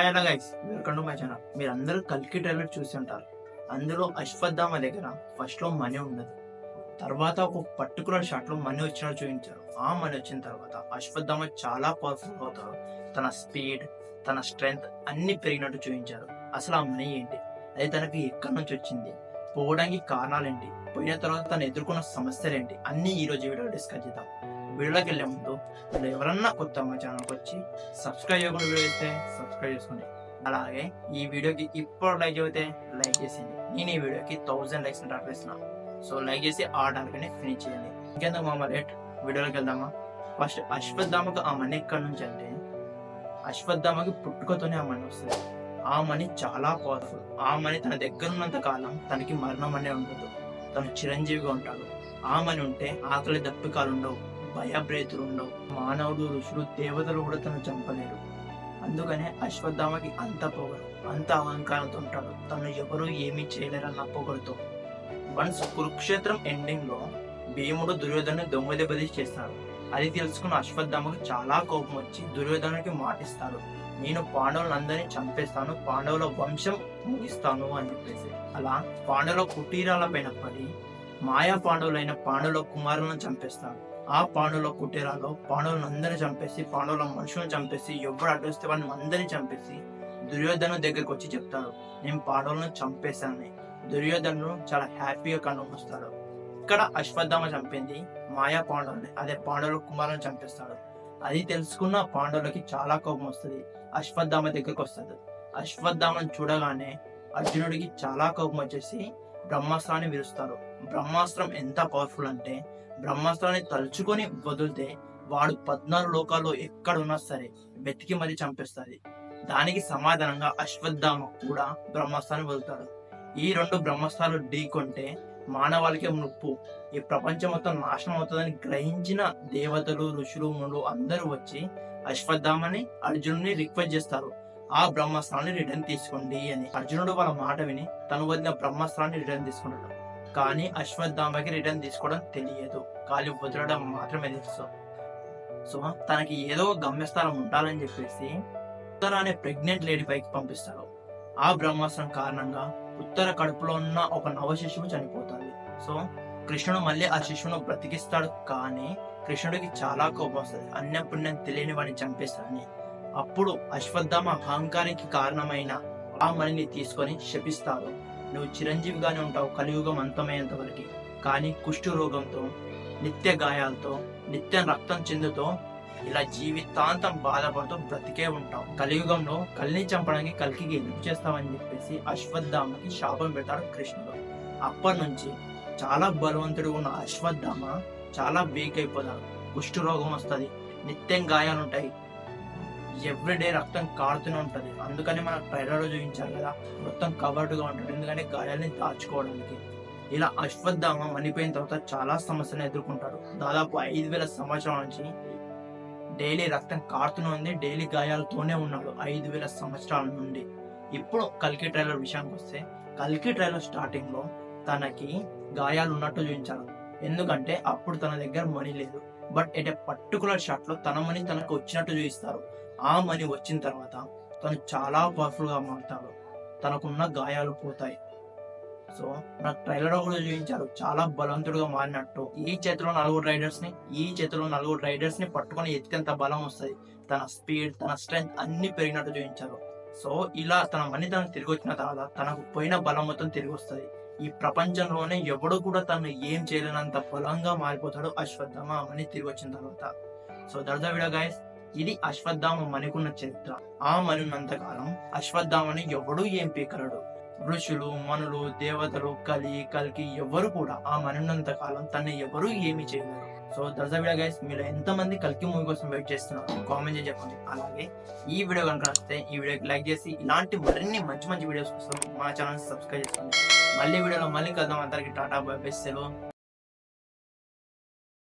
Hello guys, welcome to my channel. మీరందరూ కల్కి trailer చూసి ఉంటారు. అందులో అశ్వత్థామ దగ్గర ఫస్ట్ లో మనీ ఉండదు. తర్వాత ఒక పర్టికులర్ షాట్ లో మనీ వచ్చినట్టు చూపించారు. ఆ మనీ వచ్చిన తర్వాత అశ్వత్థామ చాలా పవర్ఫుల్ అవుతారు. తన స్పీడ్, తన స్ట్రెంగ్త్ అన్ని పెరిగినట్టు చూపించారు. అసలు ఆ మనీ ఏంటి, అది తనకి ఎక్కడి నుంచి వచ్చింది, పోవడానికి కారణాలు ఏంటి, పోయిన తర్వాత తను ఎదుర్కొన్న సమస్యలు ఏంటి, అన్ని ఈ రోజు వీడియో డిస్కస్ చేద్దాం. వీడియోలోకి వెళ్ళే ముందు మీరు ఎవరన్నా కొత్త మా ఛానల్కి వచ్చి సబ్స్క్రైబ్ చేయకుండా వీడియో చేస్తే సబ్స్క్రైబ్ చేసుకోండి. అలాగే ఈ వీడియోకి ఇప్పుడు లైక్ చేస్తే లైక్ చేసింది. నేను ఈ వీడియోకి 1000 లైక్స్ టార్గెట్ ఇస్తున్నాను. సో లైక్ చేసి ఆ టార్గెట్ని ఫినిష్ చేయండి. ఇంకెందుకు మామ లేట్, వీడియోలోకి వెళ్దామా. ఫస్ట్ అశ్వత్థామకు ఆ మనీ ఎక్కడి నుంచి అంటే, అశ్వత్థామకి పుట్టుకతోనే ఆ మనీ వస్తుంది. ఆ మనీ చాలా పవర్ఫుల్. ఆ మనీ తన దగ్గర ఉన్నంత కాలం తనకి మరణం అనే ఉండదు. తను చిరంజీవిగా ఉంటాడు. ఆ మనీ ఉంటే ఆకలి దప్పికాలు ఉండవు, భయభ్రేతులు ఉండవు. మానవుడు, ఋషులు, దేవతలు కూడా తను చంపలేరు. అందుకనే అశ్వత్థామకి అంత పొగరు, అంత అహంకారంతో ఉంటాడు. తను ఎవరు ఏమీ చేయలేరన్న పొగరుతో. వన్స్ కురుక్షేత్రం ఎండింగ్ లో భీముడు దుర్యోధను దొంగ దెబ్బతీ చేస్తాడు. అది తెలుసుకున్న అశ్వత్థామకు చాలా కోపం వచ్చి దుర్యోధనుడికి మాటిస్తాడు, నేను పాండవులందరినీ చంపేస్తాను, పాండవుల వంశం ముగిస్తాను అని చెప్పేసి. అలా పాండవుల కుటీరాల పైన పడి మాయా పాండవులైన పాండవుల కుమారులను చంపేస్తాడు. ఆ పాండవుల కుటీరాలో పాండవులందరినీ చంపేసి, పాండవుల మనుషులను చంపేసి, ఎవరు అడ్డొస్తే వాళ్ళని అందరినీ చంపేసి దుర్యోధను దగ్గరికి వచ్చి చెప్తాడు, నేను పాండవులను చంపేశానని. దుర్యోధను చాలా హ్యాపీగా కన్ను మూస్తాడు. ఇక్కడ అశ్వత్థామ చంపింది మాయా పాండవుల్ని, అదే పాండవుల కుమారులను చంపేస్తాడు. అది తెలుసుకున్న పాండవులకి చాలా కోపం వస్తుంది. అశ్వత్థామ దగ్గరికి వస్తుంది. అశ్వత్థామను చూడగానే అర్జునుడికి చాలా కోపం వచ్చేసి బ్రహ్మాస్త్రాన్ని విరుస్తాడు. బ్రహ్మాస్త్రం ఎంత పవర్ఫుల్ అంటే, బ్రహ్మాస్త్రాన్ని తలుచుకొని వదిలితే వాడు 14 లోకాల్లో ఎక్కడున్నా సరే వెతికి మరీ చంపేస్తుంది. దానికి సమాధానంగా అశ్వత్థామ కూడా బ్రహ్మాస్త్రాన్ని వదులుతాడు. ఈ 2 బ్రహ్మాస్త్రాలు ఢీకొంటే మానవాళికి ముప్పు, ఈ ప్రపంచం మొత్తం నాశనం అవుతుందని గ్రహించిన దేవతలు, ఋషులు, మునులు అందరూ వచ్చి అశ్వత్థామని, అర్జునుడిని రిక్వెస్ట్ చేస్తారు, ఆ బ్రహ్మాస్త్రాన్ని రిటర్న్ తీసుకోండి అని. అర్జునుడు వాళ్ళ మాట విని తను వదిలిన బ్రహ్మాస్త్రాన్ని రిటర్న్ తీసుకుంటాడు. కానీ అశ్వత్థామకి రిటర్న్ తీసుకోవడం తెలియదు, ఖాళీ వదలడం మాత్రమే తెలుసు. సో తనకి ఏదో గమ్యస్థానం ఉండాలని చెప్పేసి ఉత్తర అనే ప్రెగ్నెంట్ లేడీ పైకి పంపిస్తాడు. ఆ బ్రహ్మాస్త్రం కారణంగా ఉత్తర కడుపులో ఉన్న ఒక నవ శిశువు చనిపోతుంది. సో కృష్ణుడు మళ్ళీ ఆ శిశువును బ్రతికిస్తాడు. కానీ కృష్ణుడికి చాలా కోపం వస్తుంది, అన్యం పుణ్యం తెలియని వాడిని చంపేస్తాడని. అప్పుడు అశ్వత్థామ అహంకారానికి కారణమైన ఆ మణిని తీసుకొని శపిస్తాడు, నువ్వు చిరంజీవిగానే ఉంటావు కలియుగం అంతమయ్యేంత వరకు, కానీ కుష్ఠు రోగంతో, నిత్య గాయాలతో, నిత్యం రక్తం చెందుతో ఇలా జీవితాంతం బాధపడుతూ బ్రతికే ఉంటావు. కలియుగంలో కలిని చంపడానికి కల్కి ఎదురు చేస్తామని చెప్పేసి అశ్వత్థామకి శాపం పెడతాడు కృష్ణుడు. అప్పటి నుంచి చాలా బలవంతుడు ఉన్న అశ్వత్థామ చాలా వీక్ అయిపోతాడు. కుష్ఠు రోగం వస్తుంది, నిత్యం గాయాలు ఉంటాయి, ఎవ్రీడే రక్తం కారుతూనే ఉంటది. అందుకని మన ట్రైలర్ లో చూపించారు కదా, మొత్తం కవర్డ్ గా ఉంటాడు, ఎందుకంటే గాయాలని దాచుకోవడానికి. ఇలా అశ్వత్థామ మణిపోయిన తర్వాత చాలా సమస్యలను ఎదుర్కొంటాడు. దాదాపు 5000 సంవత్సరాల నుంచి డైలీ రక్తం కారుతూనే ఉంది, డైలీ గాయాలతోనే ఉన్నాడు 5000 సంవత్సరాల నుండి. ఇప్పుడు కల్కి ట్రైలర్ విషయానికి వస్తే, కల్కి ట్రైలర్ స్టార్టింగ్ లో తనకి గాయాలు ఉన్నట్టు చూపించారు. ఎందుకంటే అప్పుడు తన దగ్గర మనీ లేదు. But at a particular shot లో తన మనీ తనకు వచ్చినట్టు చూపిస్తారు. ఆ మనీ వచ్చిన తర్వాత తను చాలా పవర్ఫుల్ గా మారుతాడు, తనకున్న గాయాలు పోతాయి. సో నాకు ట్రైలర్ కూడా చూపించారు, చాలా బలవంతుడుగా మారినట్టు. ఈ చేతిలో 4 రైడర్స్ ని పట్టుకొని ఎత్తినంత బలం వస్తుంది. తన స్పీడ్, తన స్ట్రెంగ్త్ అన్ని పెరిగినట్టు చూపించారు. సో ఇలా తన మనీ తనకు తిరిగి వచ్చిన తర్వాత తనకు పోయిన బలం మొత్తం తిరిగి వస్తుంది. ఈ ప్రపంచంలోనే ఎవడు కూడా తను ఏం చేయలేనంత బలంగా మారిపోతాడు అశ్వత్థామ ఆ మనీ తిరిగి వచ్చిన తర్వాత. So that's the video guys. ఇది అశ్వత్థామ మణికున్న చరిత్ర. ఆ మణి ఉన్నంత కాలం అశ్వత్థామని ఎవడూ ఏం పీకలడు. ఋషులు, మనులు, దేవతలు, కల్కి ఎవరు కూడా ఆ మణి ఉన్నంత కాలం తను ఎవరు ఏమి చేయలేరు. So that's the video guys. మీరు ఎంతమంది కల్కి మూవీ కోసం వెయిట్ చేస్తున్నారు కామెంట్ చేసి చెప్పండి. అలాగే ఈ వీడియో కనుక నచ్చితే ఈ వీడియోకి లైక్ చేసి ఇలాంటి మరిన్ని మంచి వీడియోస్ కోసం మా ఛానల్ సబ్స్క్రైబ్ చేసుకోండి. మళ్ళీ వీడియోలో మళ్ళీ కలుద్దాం. అందరికి టాటా బై బై, సెలవు.